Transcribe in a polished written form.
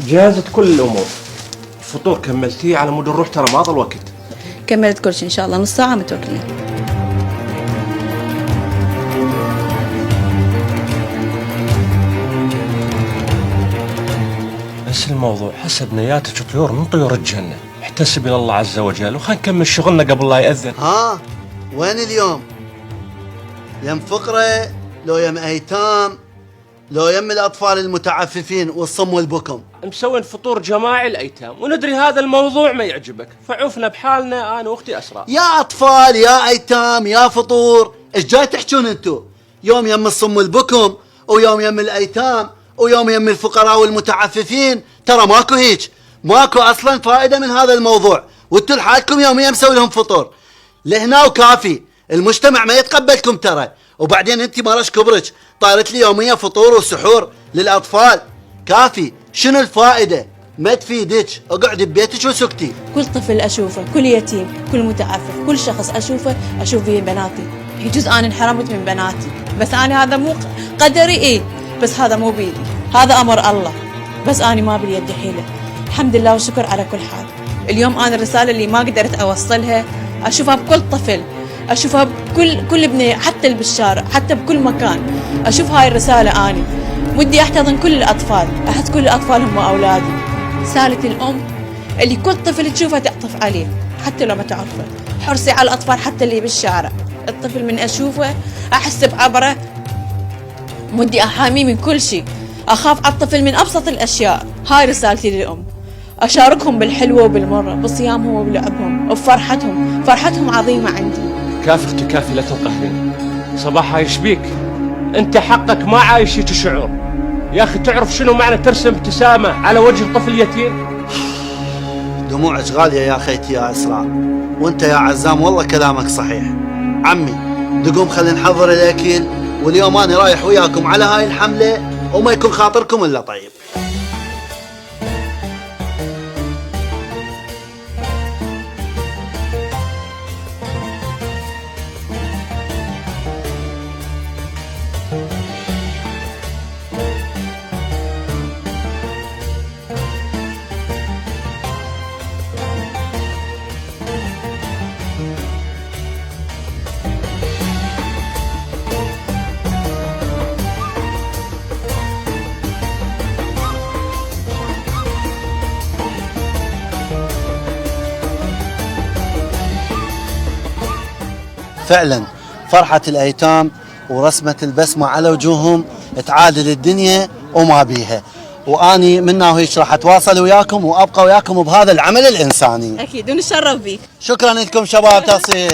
جهزت كل الامور. الفطور كملتيه على مود نروح، ترى ما ضل وقت. كملت كل شيء ان شاء الله، نص ساعه متوكلين. بس الموضوع حسب نياتك طيور من طيور الجنه، احتسب الى الله عز وجل وخلينا نكمل شغلنا قبل لا يأذن. ها وين اليوم؟ يم فقرة لو يم ايتام لو يم الاطفال المتعففين والصم والبكم؟ مسوين فطور جماعي الايتام وندري هذا الموضوع ما يعجبك، فعوفنا بحالنا انا واختي اسراء. يا اطفال يا ايتام يا فطور، ايش جاي تحجون انتو؟ يوم يم الصم والبكم ويوم يم الايتام ويوم يم الفقراء والمتعففين، ترى ماكو هيك، ماكو اصلا فائده من هذا الموضوع، وانتو لحالكم يوميا مسوي لهم فطور لهنا وكافي. المجتمع ما يتقبلكم ترى، وبعدين انت مرش كبرك طارت لي يوميا فطور وسحور للاطفال، كافي. شنو الفائده؟ ما تفيدك، اقعدي ببيتك وسكتي. كل طفل اشوفه، كل يتيم، كل متعفف، كل شخص اشوفه اشوف به بناتي. يجوز انا انحرمت من بناتي، بس انا هذا مو قدري، ايه بس هذا مو بيدي، هذا امر الله، بس انا ما باليد حيله. الحمد لله والشكر على كل حال. اليوم انا الرساله اللي ما قدرت اوصلها اشوفها بكل طفل، اشوفها بكل بنيه، حتى اللي بالشارع، حتى بكل مكان اشوف هاي الرساله. اني ودي احتضن كل الاطفال، احس كل الاطفال هم اولادي. رساله الام اللي كل طفل تشوفه تعطف عليه حتى لو ما تعرفه. حرصي على الاطفال حتى اللي بالشارع، الطفل من اشوفه احس بعبره، ودي احاميه من كل شيء، اخاف على الطفل من ابسط الاشياء. هاي رسالتي للام، اشاركهم بالحلوه وبالمره، بصيامهم وبلعبهم وبفرحتهم، فرحتهم عظيمه عندي. كافي اختي كافي، لا تنقهرين. صباح ايش بيك؟ انت حقك ما عايشيك شعور يا اخي. تعرف شنو معنى ترسم ابتسامه على وجه طفل يتيم؟ دموعك غاليه يا خيتي يا اسراء، وانت يا عزام والله كلامك صحيح. عمي دقوم خلي نحضر الاكل، واليوم انا رايح وياكم على هاي الحمله وما يكون خاطركم الا طيب. فعلا فرحة الأيتام ورسمة البسمة على وجوههم تعادل الدنيا وما بيها، وأني منا وهيك راح أتواصل وياكم وأبقى وياكم بهذا العمل الإنساني. اكيد ونتشرف بيك. شكرا لكم شباب، تصير.